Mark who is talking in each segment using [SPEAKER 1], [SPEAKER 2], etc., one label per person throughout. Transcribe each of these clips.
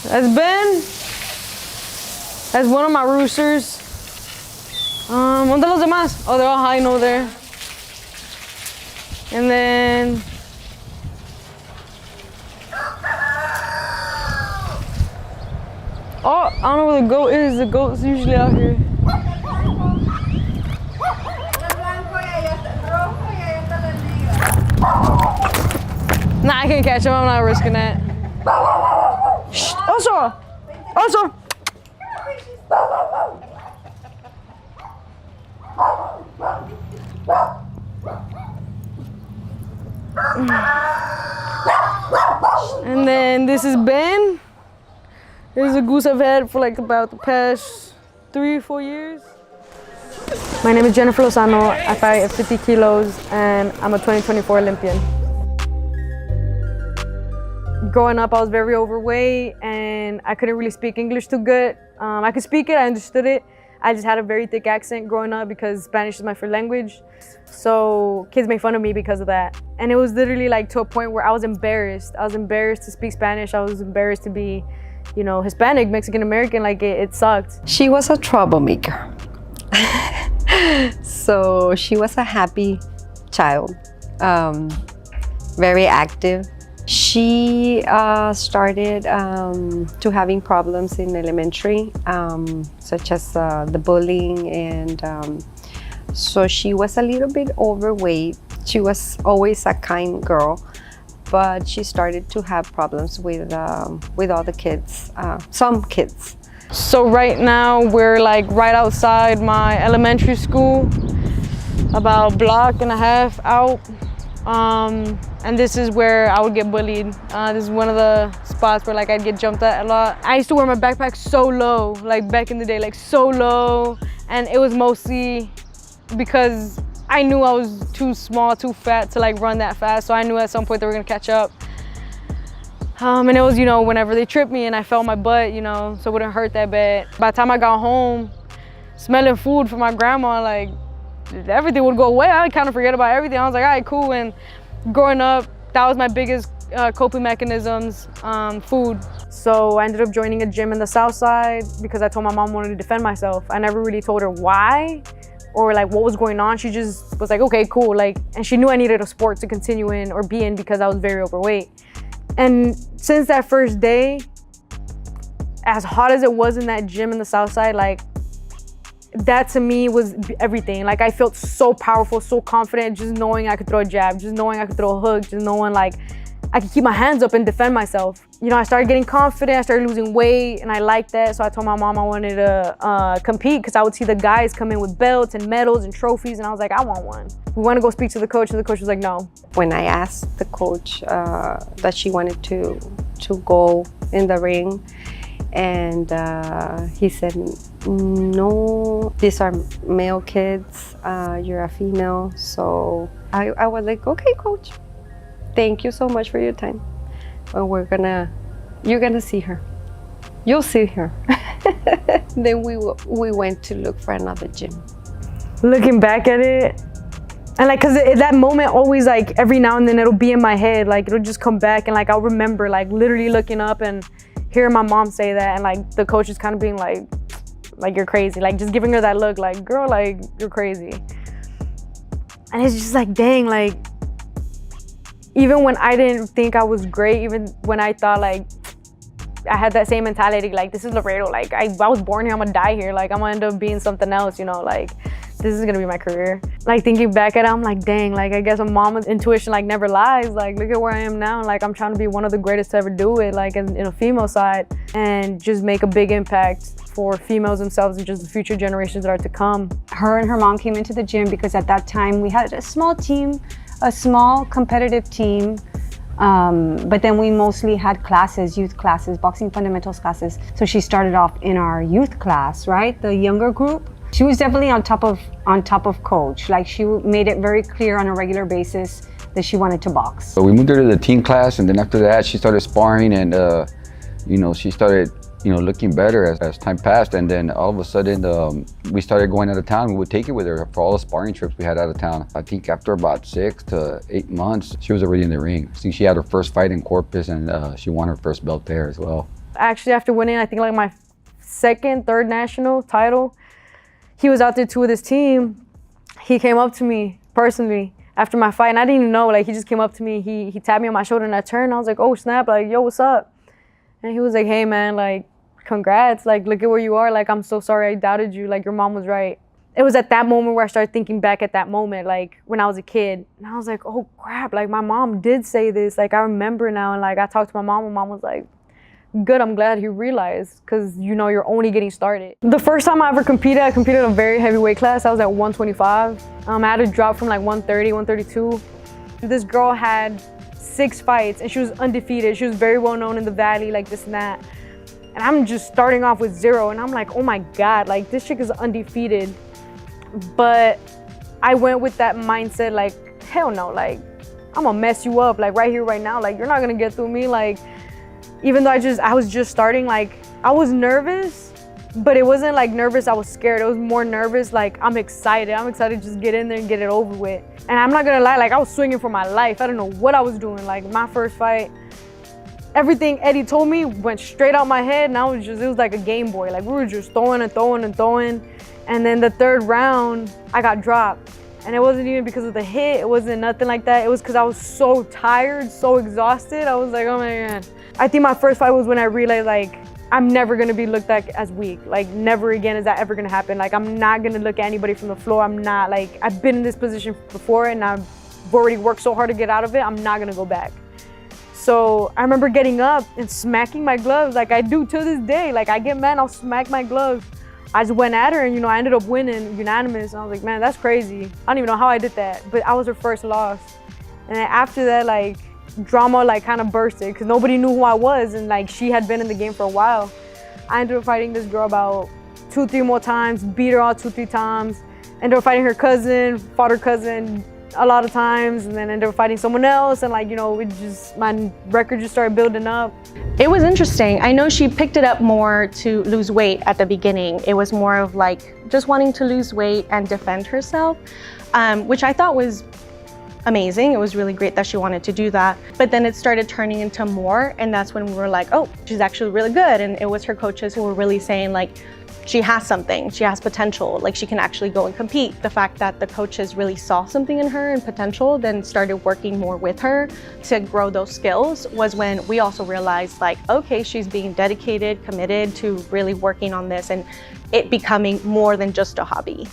[SPEAKER 1] That's Ben. That's one of my roosters. ¿Dónde los demás? Oh, they're all hiding over there. And then oh, I don't know where the goat is. The goat's usually out here. Nah, I can't catch him. I'm not risking that. Shh. Also. And then this is Ben. This is a goose I've had for like about the past 3 or 4 years. My name is Jennifer Lozano. I fight at 50 kilos and I'm a 2024 Olympian. Growing up, I was very overweight and I couldn't really speak English too good. I could speak it, I understood it. I just had a very thick accent growing up because Spanish is my first language. So kids make fun of me because of that. And it was literally like to a point where I was embarrassed. I was embarrassed to speak Spanish. I was embarrassed to be, you know, Hispanic, Mexican American, like it sucked.
[SPEAKER 2] She was a troublemaker. So she was a happy child, very active. She started to having problems in elementary, such as the bullying, and so she was a little bit overweight. She was always a kind girl, but she started to have problems with all the kids, some kids.
[SPEAKER 1] So right now we're like right outside my elementary school, about a block and a half out. And this is where I would get bullied. This is one of the spots where like I'd get jumped at a lot. I used to wear my backpack so low, like back in the day, like so low. And it was mostly because I knew I was too small, too fat to like run that fast. So I knew at some point they were gonna catch up. And it was, you know, whenever they tripped me and I felt my butt, you know, so it wouldn't hurt that bad. By the time I got home, smelling food from my grandma, like everything would go away. I kind of forget about everything. I was like, all right, cool. And growing up, that was my biggest coping mechanisms, food. So I ended up joining a gym in the South Side because I told my mom I wanted to defend myself. I never really told her why or like what was going on. She just was like, okay, cool. Like, and she knew I needed a sport to continue in or be in because I was very overweight. And since that first day, as hot as it was in that gym in the South Side, like that to me was everything. Like I felt so powerful, so confident, just knowing I could throw a jab, just knowing I could throw a hook, just knowing like I could keep my hands up and defend myself. You know, I started getting confident, I started losing weight, and I liked that. So I told my mom I wanted to compete because I would see the guys come in with belts and medals and trophies, and I was like, I want one. We want to go speak to the coach, and the coach was like, no. When
[SPEAKER 2] I asked the coach that she wanted to go in the ring, and he said, no, these are male kids, you're a female. So I was like, okay, coach, thank you so much for your time. Well, you're gonna see her. You'll see her. Then we went to look for another gym.
[SPEAKER 1] Looking back at it, and like, cause at that moment always like every now and then it'll be in my head, like it'll just come back and like I'll remember like literally looking up and hearing my mom say that, and like the coach is kind of being like you're crazy, like just giving her that look like, girl, like you're crazy. And it's just like, dang, like even when I didn't think I was great, even when I thought like I had that same mentality, like this is Laredo, like I was born here, I'm gonna die here, like I'm gonna end up being something else, you know, like this is gonna be my career. Like thinking back at it, I'm like, dang, like I guess a mama's intuition like never lies. Like look at where I am now, like I'm trying to be one of the greatest to ever do it, like in a female side, and just make a big impact for females themselves and just the future generations that are to come.
[SPEAKER 3] Her and her mom came into the gym because at that time we had a small team, a small competitive team, but then we mostly had classes, youth classes, boxing fundamentals classes. So she started off in our youth class, right? The younger group. She was definitely on top of coach. Like she made it very clear on a regular basis that she wanted to box.
[SPEAKER 4] So we moved her to the teen class, and then after that she started sparring, and you know, she started, you know, looking better as time passed. And then all of a sudden we started going out of town. We would take it with her for all the sparring trips we had out of town. I think after about 6 to 8 months, she was already in the ring. I think she had her first fight in Corpus, and she won her first belt there as well.
[SPEAKER 1] Actually, after winning, I think like my second, third national title, he was out there too with his team. He came up to me personally after my fight, and I didn't even know, like he just came up to me, he tapped me on my shoulder and I turned, and I was like, oh snap, like, yo, what's up? And he was like, hey man, like, congrats, like, look at where you are, like, I'm so sorry I doubted you, like, your mom was right. It was at that moment where I started thinking back at that moment, like, when I was a kid, and I was like, oh crap, like, my mom did say this, like, I remember now, and like, I talked to my mom, and mom was like, good, I'm glad he realized, because you know, you're only getting started. The first time I ever competed, I competed in a very heavy weight class. I was at 125. I had to drop from like 130, 132. This girl had 6 fights and she was undefeated. She was very well known in the valley, like this and that. And I'm just starting off with 0, and I'm like, oh my God, like this chick is undefeated. But I went with that mindset, like, hell no, like, I'm gonna mess you up, like right here, right now, like you're not gonna get through me, like, even though I was just starting, like, I was nervous, but it wasn't like nervous, I was scared. It was more nervous, like, I'm excited to just get in there and get it over with. And I'm not gonna lie, like, I was swinging for my life. I don't know what I was doing. Like, my first fight, everything Eddie told me went straight out my head, and it was like a Game Boy. Like, we were just throwing and throwing and throwing. And then the 3rd round, I got dropped. And it wasn't even because of the hit, it wasn't nothing like that. It was because I was so tired, so exhausted. I was like, oh my God. I think my first fight was when I realized, like, I'm never gonna be looked at as weak. Like, never again is that ever gonna happen. Like, I'm not gonna look at anybody from the floor. I'm not, like, I've been in this position before and I've already worked so hard to get out of it. I'm not gonna go back. So I remember getting up and smacking my gloves like I do to this day. Like, I get mad, I'll smack my gloves. I just went at her and, you know, I ended up winning unanimous. And I was like, man, that's crazy. I don't even know how I did that, but I was her first loss. And then after that, like, drama like kind of bursted because nobody knew who I was, and like she had been in the game for a while. I ended up fighting this girl about 2-3 more times, beat her all 2-3 times. Ended up fighting her cousin, fought her cousin a lot of times, and then ended up fighting someone else, and like, you know, my record just started building up.
[SPEAKER 5] It was interesting. I know she picked it up more to lose weight at the beginning. It was more of like just wanting to lose weight and defend herself, which I thought was amazing. It was really great that she wanted to do that. But then it started turning into more, and that's when we were like, oh, she's actually really good. And it was her coaches who were really saying, like, she has something, she has potential, like she can actually go and compete. The fact that the coaches really saw something in her and potential, then started working more with her to grow those skills, was when we also realized, like, okay, she's being dedicated, committed to really working on this and it becoming more than just a hobby.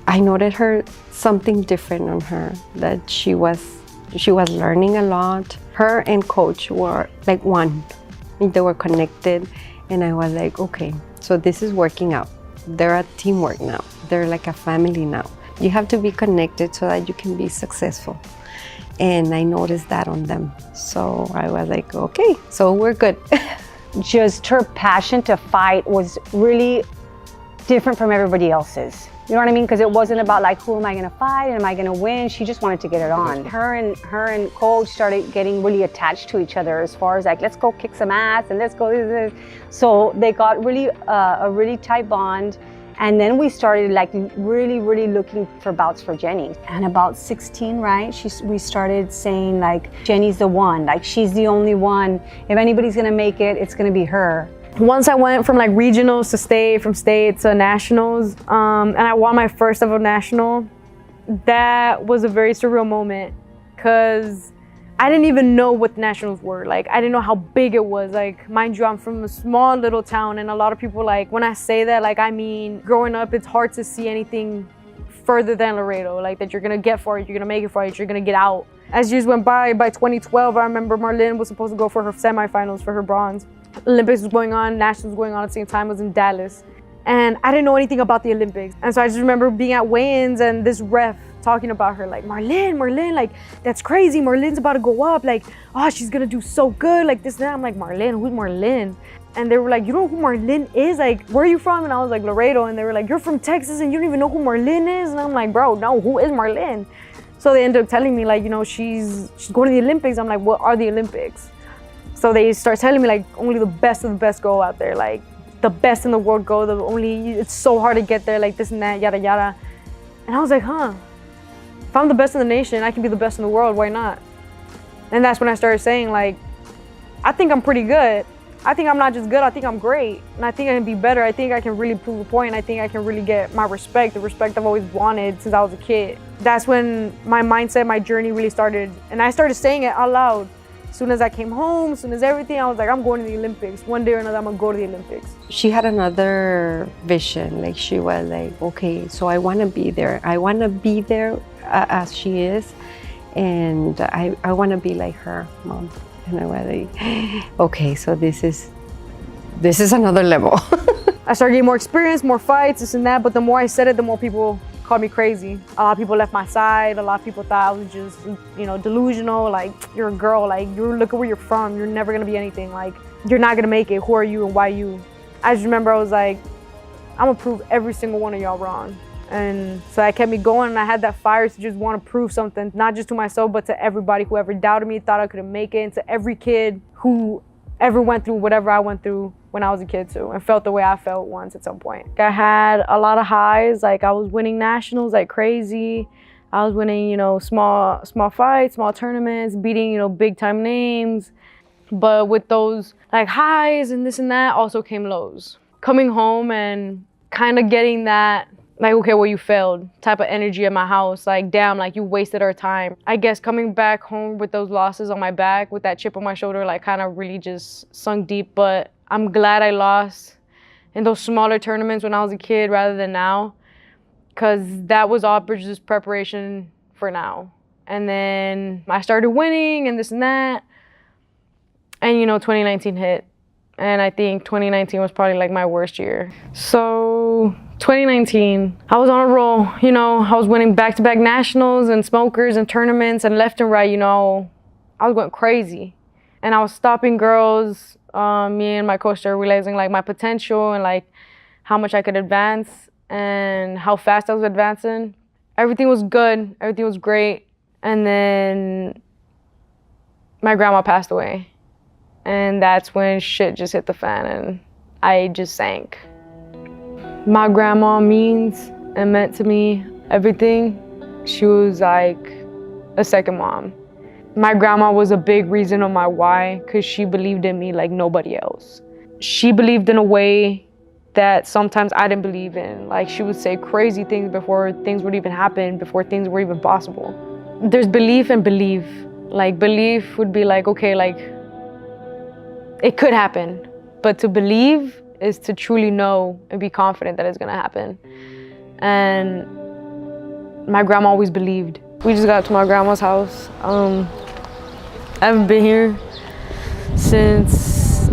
[SPEAKER 2] I noted something different on her, that she was learning a lot. Her and coach were like one. They were connected, and I was like, okay, so this is working out. They're a teamwork now. They're like a family now. You have to be connected so that you can be successful. And I noticed that on them. So I was like, okay, so we're good.
[SPEAKER 3] Just her passion to fight was really different from everybody else's. You know what I mean? Because it wasn't about like, who am I gonna fight and am I gonna win? She just wanted to get it on. Her and coach started getting really attached to each other, as far as like, let's go kick some ass and let's go this. So they got really a really tight bond. And then we started like really looking for bouts for Jenny. And about 16, right? We started saying like, Jenny's the one, like she's the only one. If anybody's gonna make it, it's gonna be her.
[SPEAKER 1] Once I went from like regionals to state, from state to nationals, and I won my first ever national, that was a very surreal moment because I didn't even know what the nationals were. Like, I didn't know how big it was. Like, mind you, I'm from a small little town, and a lot of people, like, when I say that, like, I mean, growing up, it's hard to see anything further than Laredo, like that you're gonna get for it, you're gonna make it for it, you're gonna get out. As years went by 2012, I remember Marlene was supposed to go for her semifinals for her bronze. Olympics was going on, Nationals was going on at the same time, it was in Dallas. And I didn't know anything about the Olympics. And so I just remember being at weigh-ins and this ref talking about her, like, Marlene, like, that's crazy, Marlene's about to go up, like, oh, she's gonna do so good, like this and that. I'm like, Marlene, who's Marlene? And they were like, you don't know who Marlene is? Like, where are you from? And I was like, Laredo. And they were like, you're from Texas and you don't even know who Marlene is? And I'm like, bro, no, who is Marlene? So they ended up telling me, like, you know, she's going to the Olympics. I'm like, what are the Olympics? So they start telling me, like, only the best of the best go out there, like the best in the world go, it's so hard to get there, like this and that, yada, yada. And I was like, huh, if I'm the best in the nation, I can be the best in the world, why not? And that's when I started saying, like, I think I'm pretty good. I think I'm not just good, I think I'm great. And I think I can be better. I think I can really prove a point. And I think I can really get my respect, the respect I've always wanted since I was a kid. That's when my mindset, my journey really started. And I started saying it out loud. As soon as I came home, as soon as everything, I was like, I'm going to the Olympics. One day or another, I'm gonna go to the Olympics.
[SPEAKER 2] She had another vision. Like, she was like, okay, so I want to be there. I want to be there as she is. And I want to be like her mom. And I was like, okay, so this is another level.
[SPEAKER 1] I started getting more experience, more fights, this and that. But the more I said it, the more people called me crazy. A lot of people left my side. A lot of people thought I was just, delusional. Like, you're a girl. Like, look at where you're from. You're never gonna be anything. Like, you're not gonna make it. Who are you and why you? I just remember I was like, I'm gonna prove every single one of y'all wrong. And so that kept me going, and I had that fire to just want to prove something, not just to myself, but to everybody who ever doubted me, thought I couldn't make it, and to every kid who ever went through whatever I went through when I was a kid too, and felt the way I felt once at some point. I had a lot of highs, like I was winning nationals like crazy. I was winning, small fights, small tournaments, beating, big time names. But with those like highs and this and that also came lows. Coming home and kind of getting that, like, okay, well, you failed type of energy at my house. Like, damn, like, you wasted our time. I guess coming back home with those losses on my back, with that chip on my shoulder, like, kind of really just sunk deep. But I'm glad I lost in those smaller tournaments when I was a kid rather than now, because that was all just preparation for now. And then I started winning and this and that. And, 2019 hit. And I think 2019 was probably like my worst year. So 2019, I was on a roll, I was winning back-to-back nationals and smokers and tournaments and left and right, I was going crazy. And I was stopping girls. Me and my coach started realizing like my potential and like how much I could advance and how fast I was advancing. Everything was good, everything was great. And then my grandma passed away. And that's when shit just hit the fan and I just sank. My grandma means and meant to me everything. She was like a second mom. My grandma was a big reason on my why, because she believed in me like nobody else. She believed in a way that sometimes I didn't believe in. Like, she would say crazy things before things would even happen, before things were even possible. There's belief and belief. Like, belief would be like, okay, like, it could happen. But to believe is to truly know and be confident that it's gonna happen. And my grandma always believed. We just got to my grandma's house. I haven't been here since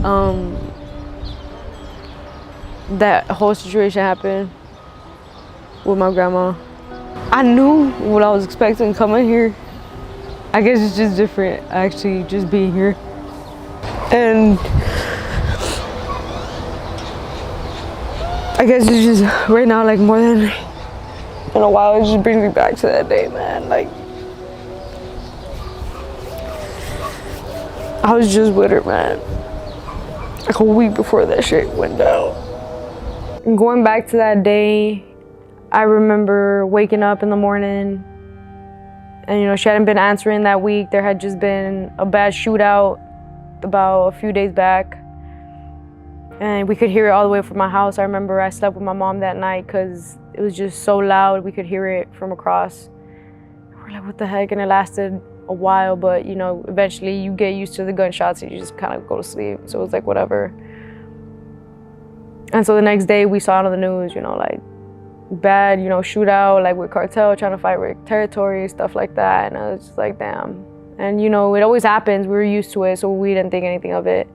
[SPEAKER 1] that whole situation happened with my grandma. I knew what I was expecting coming here. I guess it's just different, actually, just being here. And I guess it's just right now, like, more than in a while, it just brings me back to that day, man. Like, I was just with her, man, like a week before that shit went down. And going back to that day, I remember waking up in the morning and, she hadn't been answering that week. There had just been a bad shootout about a few days back. And we could hear it all the way from my house. I remember I slept with my mom that night because it was just so loud. We could hear it from across. We're like, what the heck? And it lasted a while, but eventually you get used to the gunshots and you just kind of go to sleep. So it was like, whatever. And so the next day we saw it on the news, like bad, shootout, like with cartel trying to fight with territory, stuff like that. And I was just like, damn. And it always happens. We were used to it, so we didn't think anything of it.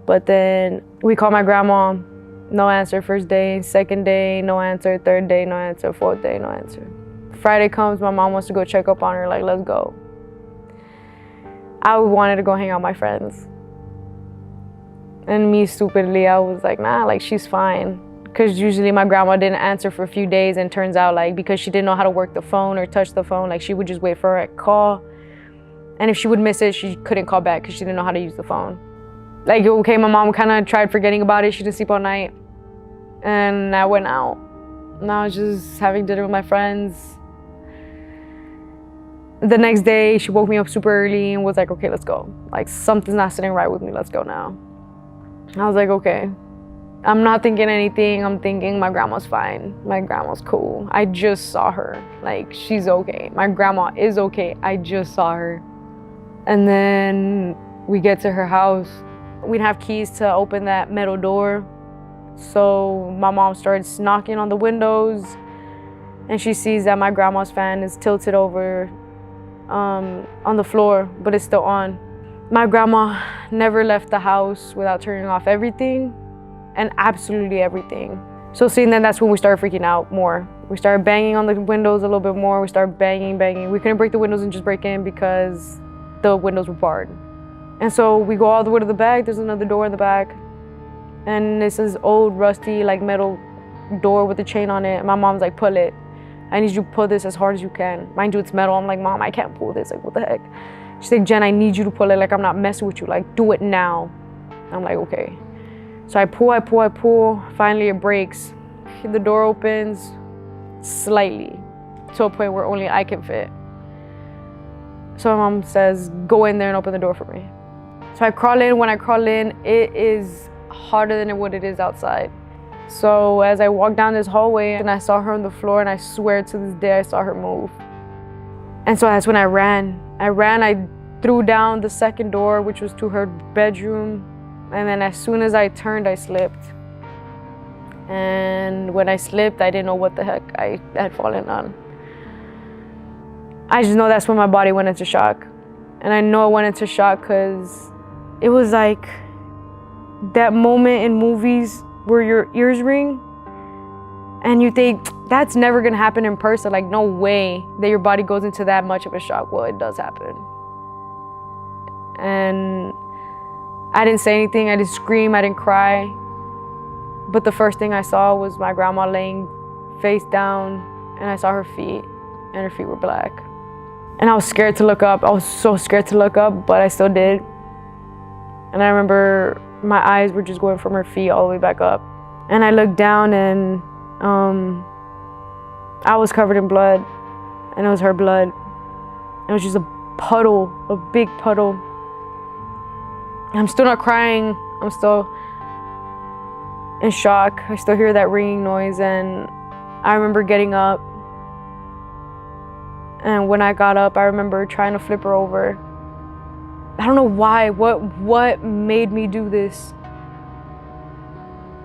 [SPEAKER 1] But then we called my grandma, no answer first day, second day, no answer, third day, no answer, fourth day, no answer. Friday comes, my mom wants to go check up on her, like, let's go. I wanted to go hang out with my friends. And me, stupidly, I was like, nah, like, she's fine. Because usually my grandma didn't answer for a few days, and turns out, like, because she didn't know how to work the phone or touch the phone, like, she would just wait for her to call. And if she would miss it, she couldn't call back because she didn't know how to use the phone. Like, okay, my mom kind of tried forgetting about it. She didn't sleep all night. And I went out. And I was just having dinner with my friends. The next day, she woke me up super early and was like, okay, let's go. Like, something's not sitting right with me. Let's go now. I was like, okay. I'm not thinking anything. I'm thinking my grandma's fine. My grandma's cool. I just saw her. Like, she's okay. My grandma is okay. I just saw her. And then we get to her house. We didn't have keys to open that metal door. So my mom starts knocking on the windows, and she sees that my grandma's fan is tilted over on the floor, but it's still on. My grandma never left the house without turning off everything. And absolutely everything. So seeing that, that's when we started freaking out more. We started banging on the windows a little bit more. We started banging. We couldn't break the windows and just break in because the windows were barred. And so we go all the way to the back. There's another door in the back. And this is old, rusty, like metal door with a chain on it. My mom's like, pull it. I need you to pull this as hard as you can. Mind you, it's metal. I'm like, Mom, I can't pull this. Like, what the heck? She's like, Jen, I need you to pull it. Like, I'm not messing with you. Like, do it now. I'm like, okay. So I pull, finally it breaks. The door opens slightly to a point where only I can fit. So my mom says, go in there and open the door for me. So I crawl in. When I crawl in, it is harder than what it is outside. So as I walk down this hallway and I saw her on the floor, and I swear to this day I saw her move. And so that's when I ran. I threw down the second door, which was to her bedroom. And then as soon as I turned, I slipped. And when I slipped, I didn't know what the heck I had fallen on. I just know that's when my body went into shock. And I know it went into shock because it was like that moment in movies where your ears ring and you think, that's never gonna happen in person. Like, no way that your body goes into that much of a shock. Well, it does happen. And I didn't say anything, I didn't scream, I didn't cry. But the first thing I saw was my grandma laying face down, and I saw her feet, and her feet were black. And I was scared to look up. I was so scared to look up, but I still did. And I remember my eyes were just going from her feet all the way back up. And I looked down, and I was covered in blood, and it was her blood. It was just a puddle, a big puddle. I'm still not crying. I'm still in shock. I still hear that ringing noise, and I remember getting up. And when I got up, I remember trying to flip her over. I don't know why. What made me do this?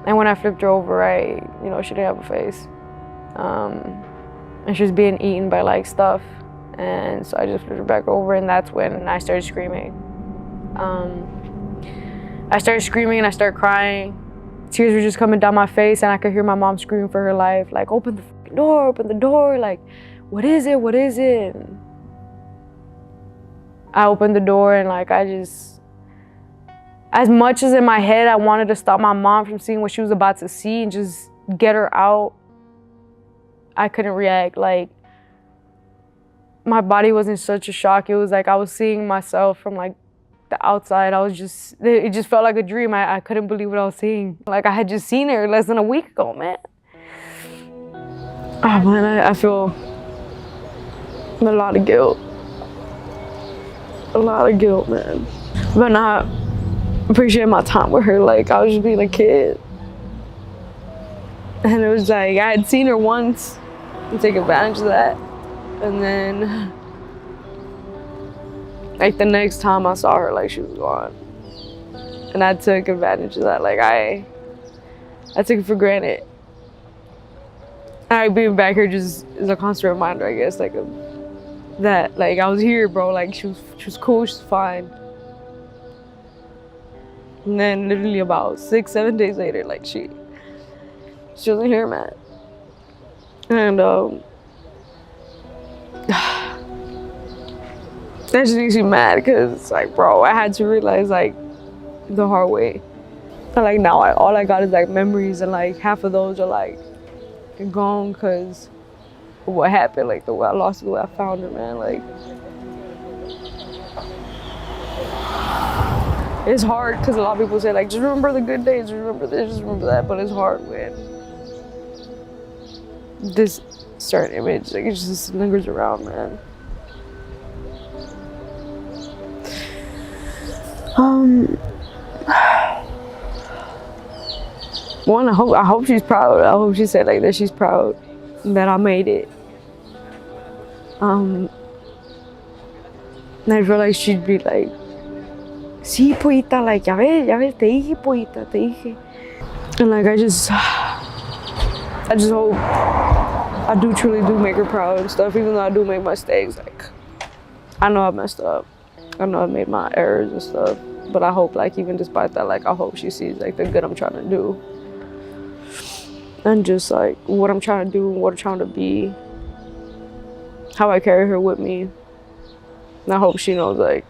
[SPEAKER 1] And when I flipped her over, she didn't have a face, and she was being eaten by like stuff. And so I just flipped her back over, and that's when I started screaming. I started screaming and I started crying. Tears were just coming down my face, and I could hear my mom screaming for her life, like, open the door, like, what is it? And I opened the door, and like, as much as in my head I wanted to stop my mom from seeing what she was about to see and just get her out, I couldn't react. Like, my body was in such a shock. It was like I was seeing myself from like the outside. It just felt like a dream. I couldn't believe what I was seeing. Like, I had just seen her less than a week ago, man. Oh man, I feel a lot of guilt. A lot of guilt, man. But not appreciating my time with her. Like, I was just being a kid. And it was like, I had seen her once and take advantage of that. And then, like, the next time I saw her, like, she was gone. And I took advantage of that. Like, I took it for granted. Being back here just is a constant reminder, I guess, like, of that. Like, I was here, bro. Like, she was cool, she was fine. And then literally about 6-7 days later, like, she wasn't here, man. And that just makes me mad, because, like, bro, I had to realize, like, the hard way. And, like, now all I got is, like, memories, and, like, half of those are, like, gone because of what happened, like, the way I lost her, the way I found her, man. Like, it's hard because a lot of people say, like, just remember the good days, just remember this, just remember that, but it's hard when this certain image, like, it just lingers around, man. One, I hope she's proud. I hope she said like that she's proud that I made it. And I feel like she'd be like, sí, pollita, like, ya ves, te dije, pollita, te dije. And like, I just hope I truly do make her proud and stuff, even though I do make mistakes. Like, I know I messed up. I know I made my errors and stuff, but I hope, like, even despite that, like, I hope she sees like the good I'm trying to do. And just like what I'm trying to do, what I'm trying to be, how I carry her with me. And I hope she knows, like,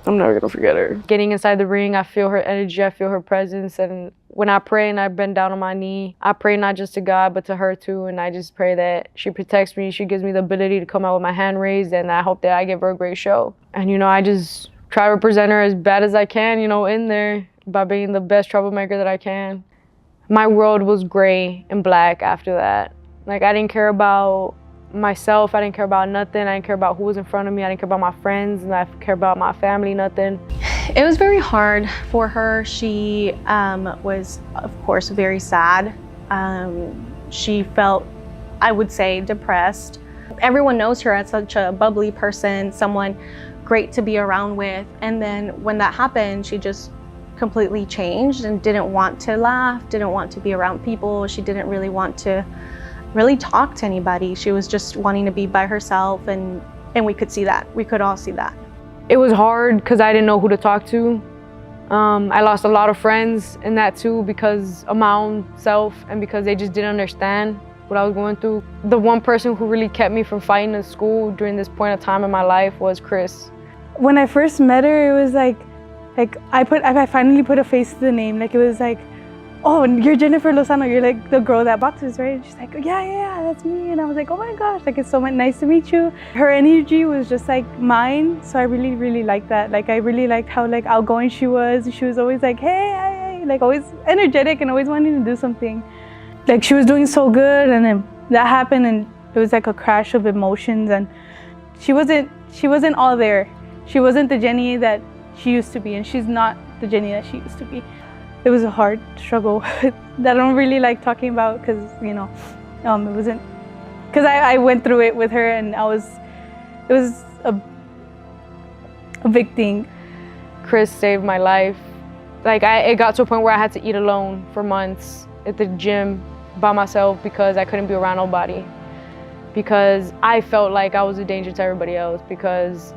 [SPEAKER 1] I'm never gonna forget her. Getting inside the ring, I feel her energy, I feel her presence. And when I pray and I bend down on my knee, I pray not just to God, but to her too. And I just pray that she protects me. She gives me the ability to come out with my hand raised. And I hope that I give her a great show. And, you know, I just try to represent her as bad as I can, you know, in there by being the best troublemaker that I can. My world was gray and black after that. Like, I didn't care about myself, I didn't care about nothing, I didn't care about who was in front of me, I didn't care about my friends, and I didn't care about my family, nothing.
[SPEAKER 5] It was very hard for her. She was, of course, very sad. She felt, I would say, depressed. Everyone knows her as such a bubbly person, someone great to be around with. And then when that happened, she just completely changed and didn't want to laugh, didn't want to be around people. She didn't really want to really talk to anybody. She was just wanting to be by herself, and we could see that. We could all see that.
[SPEAKER 1] It was hard because I didn't know who to talk to. I lost a lot of friends in that too because of my own self and because they just didn't understand what I was going through. The one person who really kept me from fighting in school during this point of time in my life was Chris.
[SPEAKER 6] When I first met her, it was like I finally put a face to the name. Like, it was like, oh, you're Jennifer Lozano, you're like the girl that boxes, right? And she's like, yeah, that's me. And I was like, oh my gosh, like, it's so much nice to meet you. Her energy was just like mine, so I really, really liked that. Like, I really liked how like outgoing she was. She was always like, hey, like always energetic and always wanting to do something. Like, she was doing so good, and then that happened, and it was like a crash of emotions, and she wasn't all there. She wasn't the Jenny that she used to be, and she's not the Jenny that she used to be. It was a hard struggle that I don't really like talking about because, you know, it wasn't, because I went through it with her, and it was a big thing.
[SPEAKER 1] Chris saved my life. Like, it got to a point where I had to eat alone for months at the gym by myself because I couldn't be around nobody. Because I felt like I was a danger to everybody else, because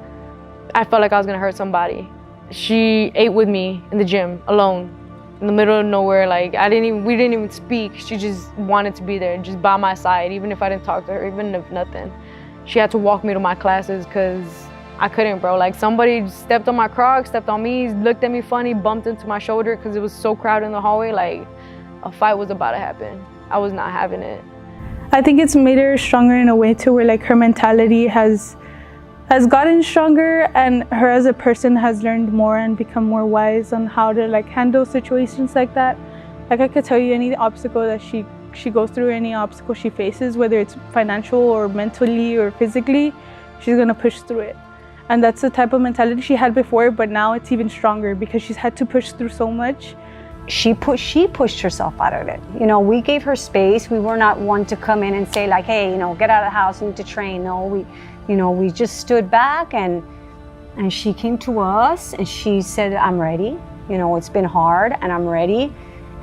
[SPEAKER 1] I felt like I was gonna hurt somebody. She ate with me in the gym alone, in the middle of nowhere. Like, we didn't even speak. She just wanted to be there, just by my side, even if I didn't talk to her, even if nothing. She had to walk me to my classes because I couldn't, bro. Like, somebody stepped on my Crocs, stepped on me, looked at me funny, bumped into my shoulder because it was so crowded in the hallway. Like, a fight was about to happen. I was not having it.
[SPEAKER 6] I think it's made her stronger in a way too, where like her mentality has gotten stronger, and her as a person has learned more and become more wise on how to like handle situations like that. Like, I could tell you any obstacle that she goes through, any obstacle she faces, whether it's financial or mentally or physically, she's gonna push through it. And that's the type of mentality she had before, but now it's even stronger because she's had to push through so much.
[SPEAKER 3] She pushed herself out of it. You know, we gave her space. We were not one to come in and say like, hey, you know, get out of the house, you need to train. No, we just stood back, and she came to us and she said, I'm ready. You know, it's been hard and I'm ready.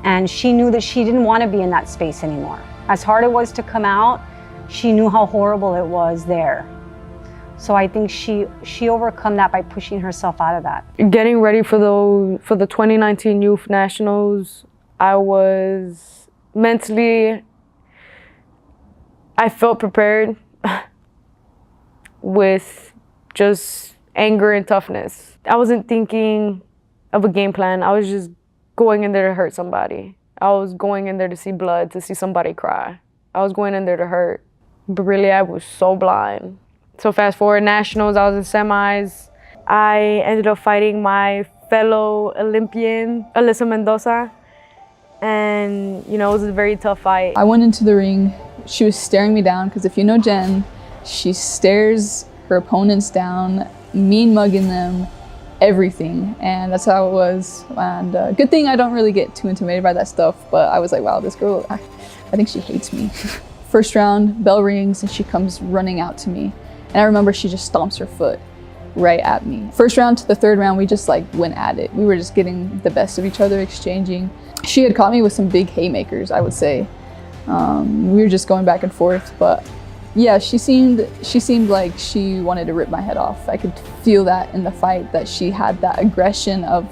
[SPEAKER 3] And she knew that she didn't want to be in that space anymore. As hard it was to come out, she knew how horrible it was there. So I think she overcome that by pushing herself out of that.
[SPEAKER 1] Getting ready for the 2019 Youth Nationals, I was mentally, I felt prepared with just anger and toughness. I wasn't thinking of a game plan. I was just going in there to hurt somebody. I was going in there to see blood, to see somebody cry. I was going in there to hurt. But really, I was so blind. So fast forward, nationals, I was in semis. I ended up fighting my fellow Olympian, Alyssa Mendoza. And, you know, it was a very tough fight.
[SPEAKER 7] I went into the ring, she was staring me down, because if you know Jen, she stares her opponents down, mean mugging them, everything, and that's how it was. And good thing I don't really get too intimidated by that stuff, but I was like, wow, this girl, I think she hates me. First round, bell rings, and she comes running out to me. And I remember she just stomps her foot right at me. First round to the third round, we just like went at it. We were just getting the best of each other, exchanging. She had caught me with some big haymakers, I would say. We were just going back and forth, but yeah, she seemed like she wanted to rip my head off. I could feel that in the fight, that she had that aggression of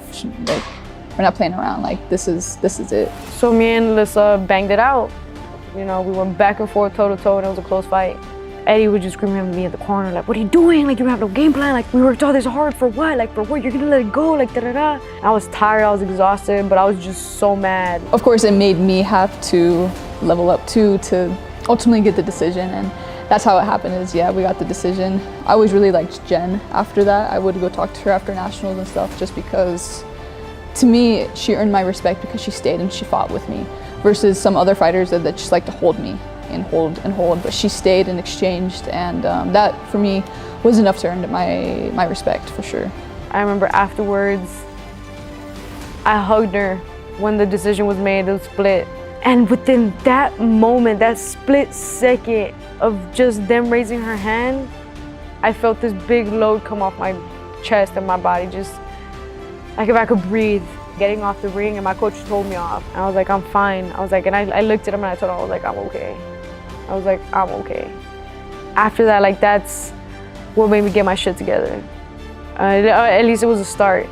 [SPEAKER 7] like, we're not playing around, like this is it.
[SPEAKER 1] So me and Lissa banged it out. You know, we went back and forth, toe to toe, and it was a close fight. Eddie would just scream at me in the corner, like, what are you doing? Like, you have no game plan. Like, we worked all this hard for what? Like, for what? You're gonna let it go? Like, da-da-da. I was tired, I was exhausted, but I was just so mad.
[SPEAKER 7] Of course, it made me have to level up too, to ultimately get the decision. And that's how it happened is, yeah, we got the decision. I always really liked Jen after that. I would go talk to her after nationals and stuff, just because, to me, she earned my respect because she stayed and she fought with me, versus some other fighters that just like to hold me and hold, but she stayed and exchanged, and that for me was enough to earn my respect, for sure.
[SPEAKER 1] I remember afterwards, I hugged her when the decision was made, it was split. And within that moment, that split second of just them raising her hand, I felt this big load come off my chest and my body, just like if I could breathe. Getting off the ring, and my coach told me off. And I was like, I'm fine. I was like, and I looked at him and I told him, I was like, I'm okay. I was like, I'm okay. After that, like, that's what made me get my shit together. At least it was a start.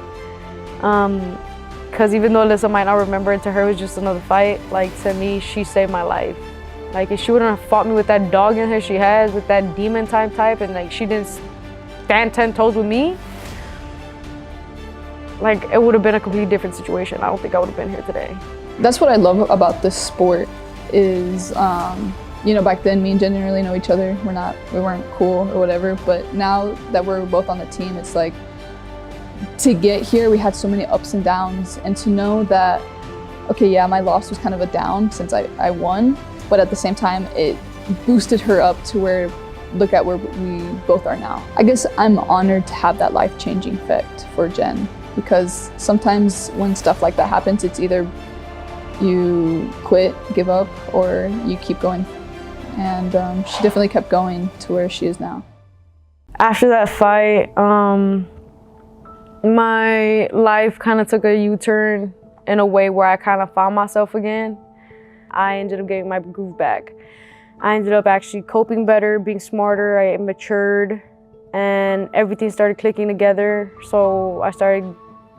[SPEAKER 1] Because even though Alyssa might not remember it, to her it was just another fight. Like, to me, she saved my life. Like, if she wouldn't have fought me with that dog in her she has, with that demon type, and like she didn't stand 10 toes with me, like, it would have been a completely different situation. I don't think I would have been here today.
[SPEAKER 7] That's what I love about this sport is, you know, back then me and Jen didn't really know each other. We weren't cool or whatever, but now that we're both on the team, it's like, to get here, we had so many ups and downs, and to know that, okay, yeah, my loss was kind of a down since I won, but at the same time, it boosted her up to where, look at where we both are now. I guess I'm honored to have that life-changing effect for Jen, because sometimes when stuff like that happens, it's either you quit, give up, or you keep going. And she definitely kept going to where she is now.
[SPEAKER 1] After that fight, my life kind of took a U-turn in a way where I kind of found myself again. I ended up getting my groove back. I ended up actually coping better, being smarter, I matured, and everything started clicking together. So I started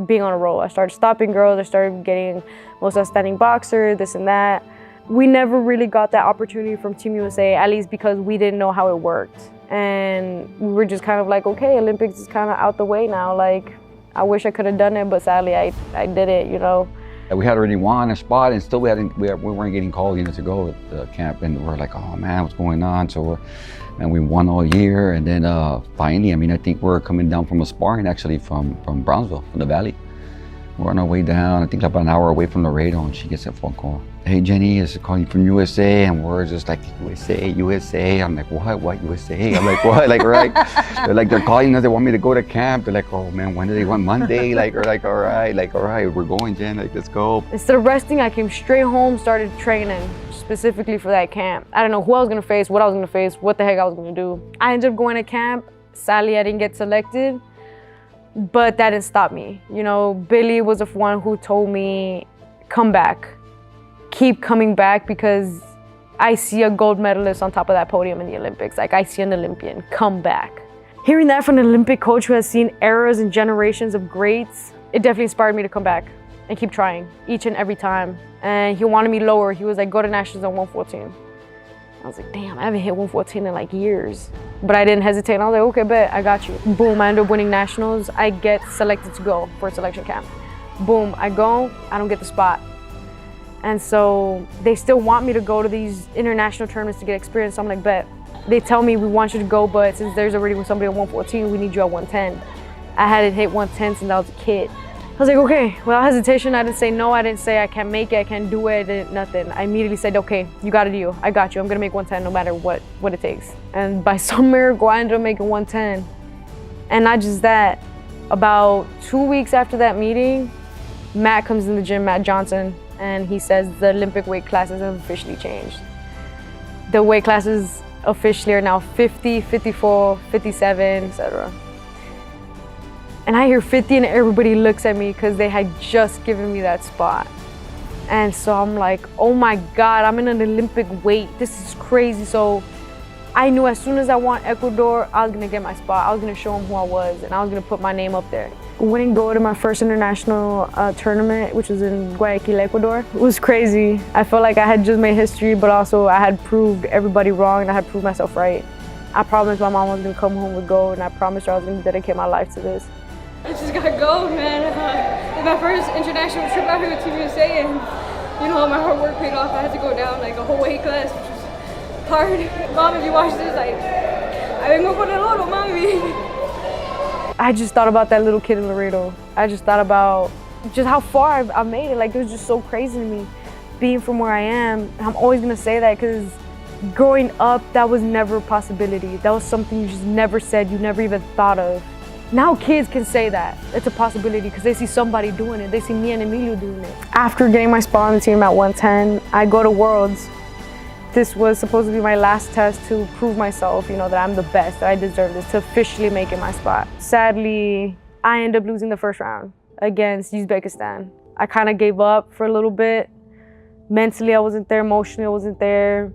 [SPEAKER 1] being on a roll. I started stopping girls, I started getting most outstanding boxer, this and that. We never really got that opportunity from Team USA, at least because we didn't know how it worked. And we were just kind of like, okay, Olympics is kind of out the way now. Like, I wish I could have done it, but sadly I did it, you know.
[SPEAKER 4] We had already won a spot, and still we weren't getting called, you know, to go to the camp, and we're like, oh man, what's going on? So we won all year, and then finally, I mean, I think we're coming down from a sparring actually from Brownsville, from the Valley. We're on our way down, I think about an hour away from Laredo, and she gets a phone call. Hey, Jenny is calling from USA, and we're just like, USA. I'm like, what USA? I'm like, what? Like, right? They're calling us, they want me to go to camp. They're like, oh man, when do they want Monday? Like, we're like, all right, we're going, Jen, like, let's go.
[SPEAKER 1] Instead of resting, I came straight home, started training specifically for that camp. I don't know who I was gonna face, what I was gonna face, what the heck I was gonna do. I ended up going to camp. Sadly, I didn't get selected, but that didn't stop me. You know, Billy was the one who told me, come back. Keep coming back, because I see a gold medalist on top of that podium in the Olympics. Like, I see an Olympian, come back. Hearing that from an Olympic coach who has seen eras and generations of greats, it definitely inspired me to come back and keep trying each and every time. And he wanted me lower. He was like, go to nationals on 114. I was like, damn, I haven't hit 114 in like years. But I didn't hesitate, and I was like, okay, bet, I got you. Boom, I end up winning nationals. I get selected to go for a selection camp. Boom, I go, I don't get the spot. And so they still want me to go to these international tournaments to get experience. So I'm like, bet. They tell me, we want you to go, but since there's already somebody at 114, we need you at 110. I hadn't hit 110 since I was a kid. I was like, okay, without hesitation, I didn't say no, I didn't say I can't make it, I can't do it, nothing. I immediately said, okay, you got a deal, I got you, I'm gonna make 110 no matter what it takes. And by some miracle, I ended up making 110. And not just that, About 2 weeks after that meeting, Matt comes in the gym, Matt Johnson, and he says the Olympic weight classes have officially changed. The weight classes officially are now 50, 54, 57, etc. And I hear 50 and everybody looks at me because they had just given me that spot. And so I'm like, oh my God, I'm in an Olympic weight. This is crazy. So I knew as soon as I won Ecuador, I was gonna get my spot. I was gonna show them who I was and I was gonna put my name up there. Winning gold in my first international tournament, which was in Guayaquil, Ecuador, it was crazy. I felt like I had just made history, but also I had proved everybody wrong and I had proved myself right. I promised my mom I was gonna come home with gold and I promised her I was gonna dedicate my life to this.
[SPEAKER 8] I just got gold, man. It's my first international trip out here with Team USA, and you know, my hard work paid off. I had to go down like a whole weight class, which was hard. Mom, if you watch this, like, I vengo con el oro, mami.
[SPEAKER 1] I just thought about that little kid in Laredo. I just thought about just how far I made it. Like, it was just so crazy to me, being from where I am. I'm always gonna say that because growing up, that was never a possibility. That was something you just never said, you never even thought of. Now kids can say that. It's a possibility because they see somebody doing it. They see me and Emilio doing it. After getting my spot on the team at 110, I go to Worlds. This was supposed to be my last test to prove myself, you know, that I'm the best, that I deserve this, to officially make it my spot. Sadly, I end up losing the first round against Uzbekistan. I kind of gave up for a little bit. Mentally, I wasn't there. Emotionally, I wasn't there.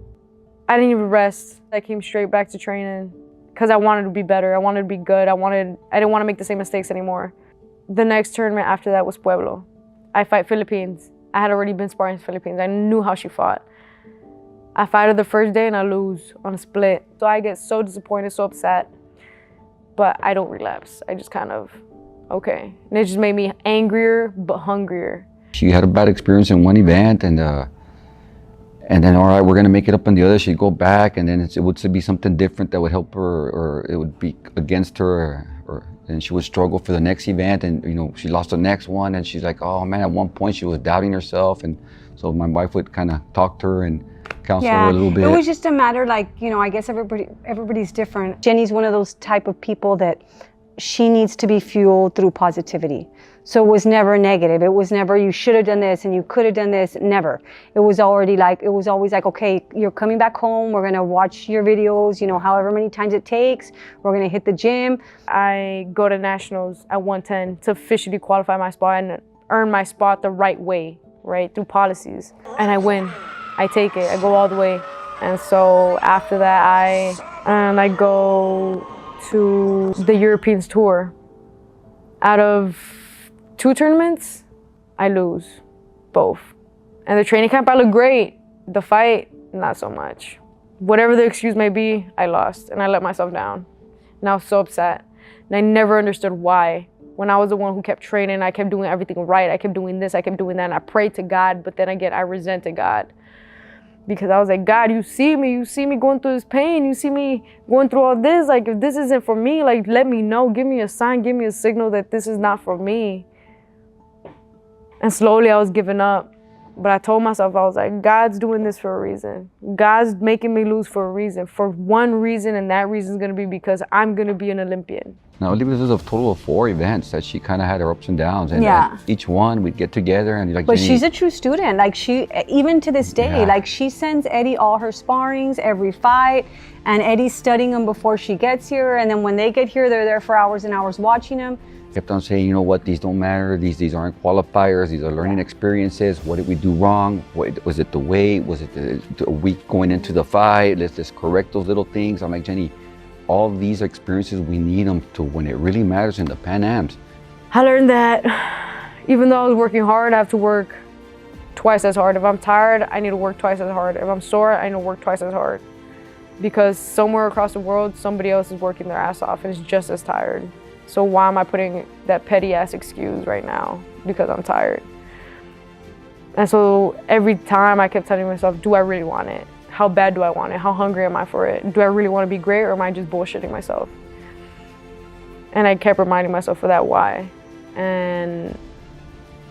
[SPEAKER 1] I didn't even rest. I came straight back to training because I wanted to be better. I wanted to be good. I didn't want to make the same mistakes anymore. The next tournament after that was Pueblo. I fight Philippines. I had already been sparring Philippines. I knew how she fought. I fight her the first day and I lose on a split. So I get so disappointed, so upset, but I don't relapse. I just kind of, okay. And it just made me angrier, but hungrier.
[SPEAKER 4] She had a bad experience in one event and then, all right, we're gonna make it up in the other. She'd go back and then it would be something different that would help her, or it would be against her, and she would struggle for the next event, and you know, she lost the next one and she's like, oh man, at one point she was doubting herself, and so my wife would kind of talk to her and counsel her a little bit.
[SPEAKER 3] It was just a matter, like, you know, I guess everybody's different. Jenny's one of those type of people that she needs to be fueled through positivity. So it was never negative. It was never, you should have done this and you could have done this. Never. It was already like, it was always like, okay, you're coming back home. We're going to watch your videos, you know, however many times it takes. We're going to hit the gym.
[SPEAKER 1] I go to nationals at 110 to officially qualify my spot and earn my spot the right way, right, through policies. And I win. I take it. I go all the way. And so after that, I go to the Europeans tour. Out of 2 tournaments, I lose both. And the training camp, I look great. The fight, not so much. Whatever the excuse may be, I lost and I let myself down. And I was so upset. And I never understood why. When I was the one who kept training, I kept doing everything right. I kept doing this, I kept doing that, and I prayed to God, but then again, I resented God. Because I was like, God, you see me going through this pain, you see me going through all this, like if this isn't for me, like let me know, give me a sign, give me a signal that this is not for me. And slowly I was giving up. But I told myself, I was like, God's doing this for a reason. God's making me lose for a reason, for one reason, and that reason is gonna be because I'm gonna be an Olympian.
[SPEAKER 4] Now, Olympian was a total of 4 events that she kind of had her ups and downs, and each one we'd get together and like.
[SPEAKER 3] But she's a true student. Like she, even to this day, like she sends Eddie all her sparrings, every fight, and Eddie's studying them before she gets here. And then when they get here, they're there for hours and hours watching them.
[SPEAKER 4] Kept on saying, you know what, these don't matter. These aren't qualifiers. These are learning experiences. What did we do wrong? Was it the weight? Was it the week going into the fight? Let's just correct those little things. I'm like, Jenny, all these experiences, we need them to when it really matters in the Pan Ams.
[SPEAKER 1] I learned that even though I was working hard, I have to work twice as hard. If I'm tired, I need to work twice as hard. If I'm sore, I need to work twice as hard. Because somewhere across the world, somebody else is working their ass off and is just as tired. So why am I putting that petty ass excuse right now? Because I'm tired. And so every time I kept telling myself, do I really want it? How bad do I want it? How hungry am I for it? Do I really want to be great, or am I just bullshitting myself? And I kept reminding myself of that why. And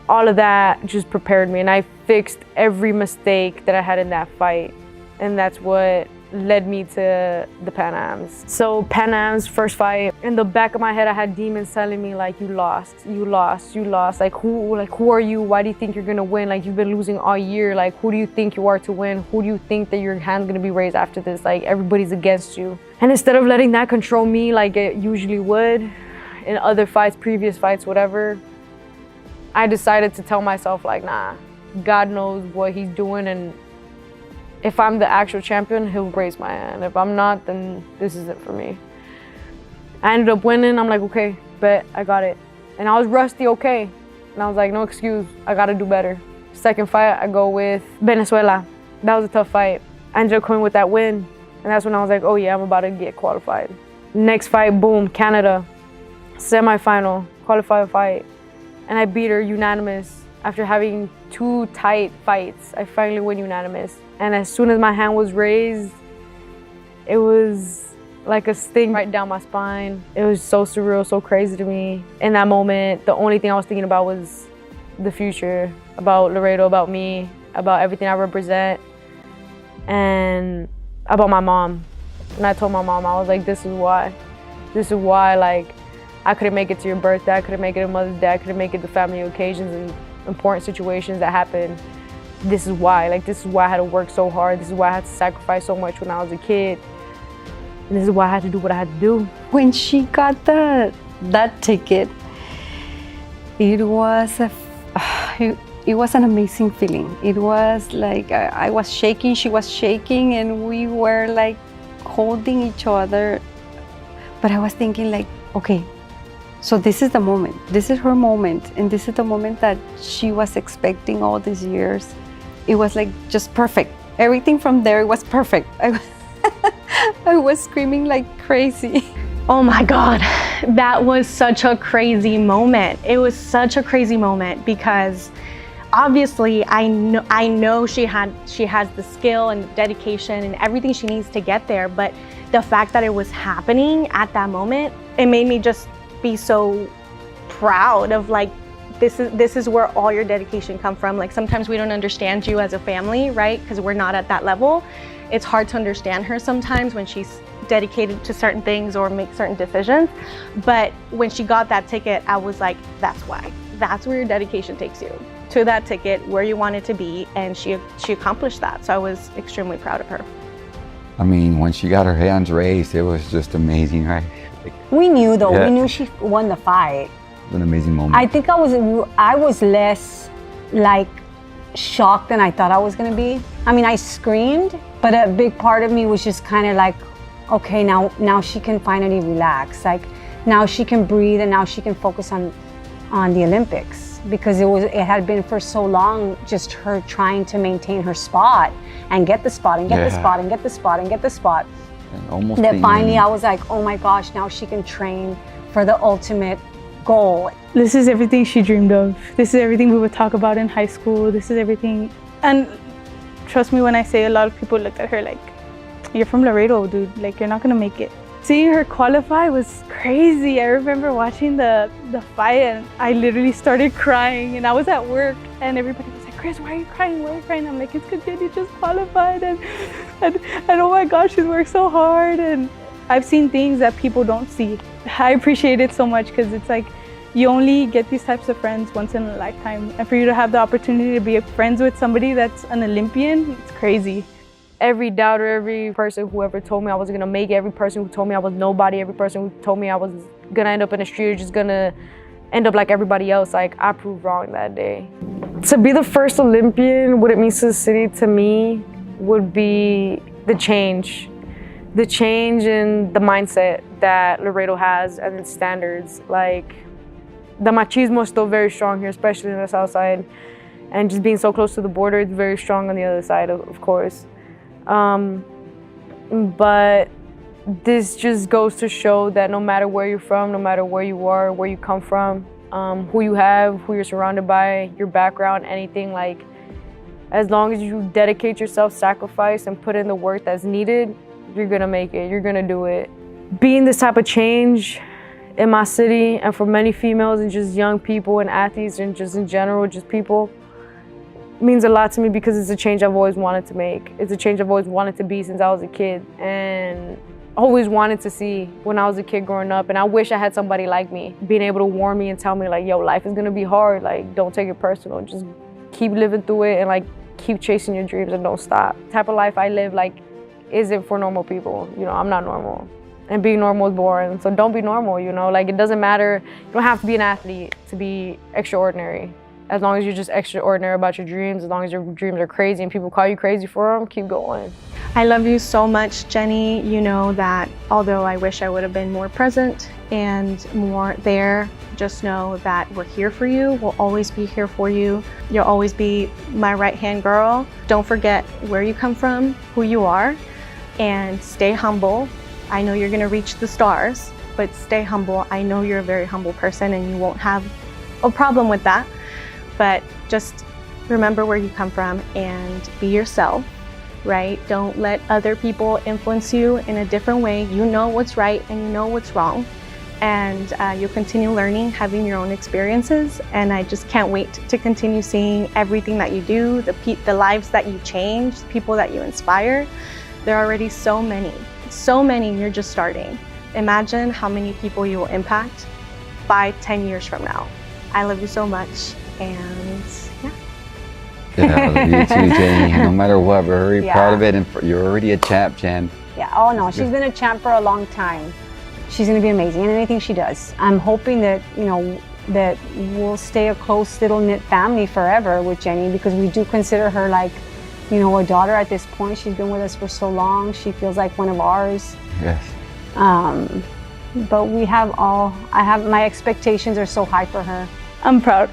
[SPEAKER 1] all of that just prepared me, and I fixed every mistake that I had in that fight. And that's what led me to the Pan Ams. So Pan Ams, first fight, in the back of my head I had demons telling me like, you lost. Like who are you? Why do you think you're gonna win? Like you've been losing all year. Like who do you think you are to win? Who do you think that your hand's gonna be raised after this? Like everybody's against you. And instead of letting that control me like it usually would in other fights, previous fights, whatever, I decided to tell myself like, nah, God knows what he's doing, and if I'm the actual champion, he'll raise my hand. If I'm not, then this isn't for me. I ended up winning. I'm like, okay, bet, I got it. And I was rusty, okay. And I was like, no excuse, I gotta do better. Second fight, I go with Venezuela. That was a tough fight. I ended up coming with that win. And that's when I was like, oh yeah, I'm about to get qualified. Next fight, boom, Canada. Semi-final, qualified fight. And I beat her unanimous. After having 2 tight fights, I finally win unanimous. And as soon as my hand was raised, it was like a sting right down my spine. It was so surreal, so crazy to me. In that moment, the only thing I was thinking about was the future, about Laredo, about me, about everything I represent, and about my mom. And I told my mom, I was like, this is why. This is why, like, I couldn't make it to your birthday, I couldn't make it to Mother's Day, I couldn't make it to family occasions and important situations that happen. This is why. Like, this is why I had to work so hard. This is why I had to sacrifice so much when I was a kid. And this is why I had to do what I had to do.
[SPEAKER 2] When she got that ticket, it was an amazing feeling. It was like I was shaking, she was shaking, and we were like holding each other. But I was thinking like, okay, so this is the moment. This is her moment, and this is the moment that she was expecting all these years. It was like just perfect. Everything from there was perfect. I was screaming like crazy.
[SPEAKER 5] Oh my God, that was such a crazy moment. It was such a crazy moment because obviously I know she has the skill and dedication and everything she needs to get there, but the fact that it was happening at that moment, it made me just be so proud of like, this is where all your dedication come from. Like sometimes we don't understand you as a family, right? Because we're not at that level. It's hard to understand her sometimes when she's dedicated to certain things or make certain decisions. But when she got that ticket, I was like, that's why. That's where your dedication takes you, to that ticket, where you wanted to be, and she accomplished that. So I was extremely proud of her.
[SPEAKER 4] I mean, when she got her hands raised, it was just amazing, right? Like,
[SPEAKER 3] We knew though,
[SPEAKER 4] Yeah.
[SPEAKER 3] we knew she won the fight.
[SPEAKER 4] it was an amazing moment.
[SPEAKER 3] I think I was less like shocked than I thought I was gonna be. I mean, I screamed, but a big part of me was just kind of like, okay, now she can finally relax. Like now she can breathe, and now she can focus on the Olympics, because it had been for so long just her trying to maintain her spot and get the spot and get the
[SPEAKER 4] Yeah.
[SPEAKER 3] spot and get the spot and get the spot.
[SPEAKER 4] And almost
[SPEAKER 3] That
[SPEAKER 4] being-
[SPEAKER 3] finally I was like, oh my gosh, now she can train for the ultimate goal.
[SPEAKER 6] This is everything she dreamed of. This is everything we would talk about in high school. This is everything. And trust me when I say, a lot of people looked at her like, you're from Laredo, dude. Like, you're not gonna make it. Seeing her qualify was crazy. I remember watching the fight, and I literally started crying, and I was at work, and everybody was like, Chris, why are you crying? Why are you crying? I'm like, it's because Jenny just qualified, and oh my gosh, she's worked so hard. And I've seen things that people don't see. I appreciate it so much, because it's like, you only get these types of friends once in a lifetime. And for you to have the opportunity to be friends with somebody that's an Olympian, it's crazy. Every doubter, every person who ever told me I wasn't gonna make it, every person who told me I was nobody, every person who told me I was gonna end up in the street or just gonna end up like everybody else, like, I proved wrong that day. To be the first Olympian, what it means to the city, to me, would be the change. The change in the mindset that Laredo has and its standards. Like, the machismo is still very strong here, especially in the south side. And just being so close to the border, it's very strong on the other side, of course. But this just goes to show that no matter where you're from, no matter where you are, where you come from, who you have, who you're surrounded by, your background, anything, like, as long as you dedicate yourself, sacrifice, and put in the work that's needed, you're gonna make it, you're gonna do it. Being this type of change in my city, and for many females and just young people and athletes and just in general, just people,
[SPEAKER 1] means a lot to me because it's a change I've always wanted to make. It's a change I've always wanted to be since I was a kid, and always wanted to see when I was a kid growing up. And I wish I had somebody like me, being able to warn me and tell me like, yo, life is gonna be hard. Like, don't take it personal. Just keep living through it and like keep chasing your dreams and don't stop. The type of life I live like isn't for normal people. You know, I'm not normal. And being normal is boring. So don't be normal, you know? Like, it doesn't matter. You don't have to be an athlete to be extraordinary. As long as you're just extraordinary about your dreams, as long as your dreams are crazy and people call you crazy for them, keep going.
[SPEAKER 5] I love you so much, Jenny. You know that although I wish I would have been more present and more there, just know that we're here for you. We'll always be here for you. You'll always be my right-hand girl. Don't forget where you come from, who you are, and stay humble. I know you're gonna reach the stars, but stay humble. I know you're a very humble person and you won't have a problem with that. But just remember where you come from and be yourself, right? Don't let other people influence you in a different way. You know what's right and you know what's wrong. And you'll continue learning, having your own experiences. And I just can't wait to continue seeing everything that you do, the lives that you change, the people that you inspire. There are already so many, and you're just starting. Imagine how many people you will impact 5-10 years from now. I love you so much. And yeah.
[SPEAKER 4] Yeah, I love you too, Jenny. No matter what, we're very proud of it, and you're already a champ, Jen.
[SPEAKER 3] Yeah, oh no, she's been a champ for a long time. She's gonna be amazing in anything she does. I'm hoping that, you know, that we'll stay a close little knit family forever with Jenny, because we do consider her like, you know, a daughter at this point. She's been with us for so long. She feels like one of ours.
[SPEAKER 4] Yes.
[SPEAKER 3] But my expectations are so high for her.
[SPEAKER 6] I'm proud.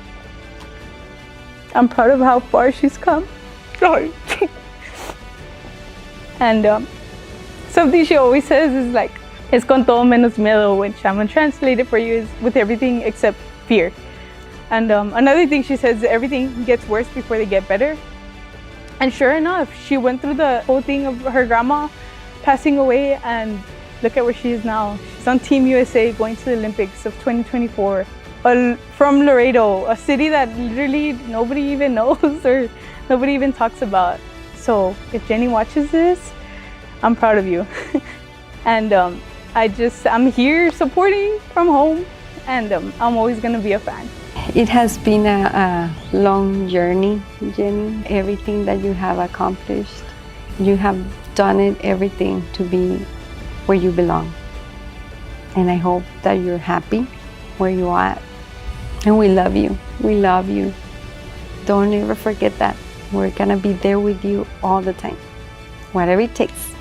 [SPEAKER 6] I'm proud of how far she's come. Sorry. And something she always says is like, es con todo menos miedo, which I'm gonna translate it for you, is with everything except fear. And another thing she says is everything gets worse before they get better. And sure enough, she went through the whole thing of her grandma passing away, and look at where she is now. She's on Team USA going to the Olympics of 2024. From Laredo, a city that literally nobody even knows or nobody even talks about. So if Jenny watches this, I'm proud of you. And I'm here supporting from home, and I'm always gonna be a fan.
[SPEAKER 2] It has been a long journey, Jenny. Everything that you have accomplished, you have done it, everything to be where you belong. And I hope that you're happy where you are. And we love you. We love you. Don't ever forget that. We're gonna be there with you all the time, whatever it takes.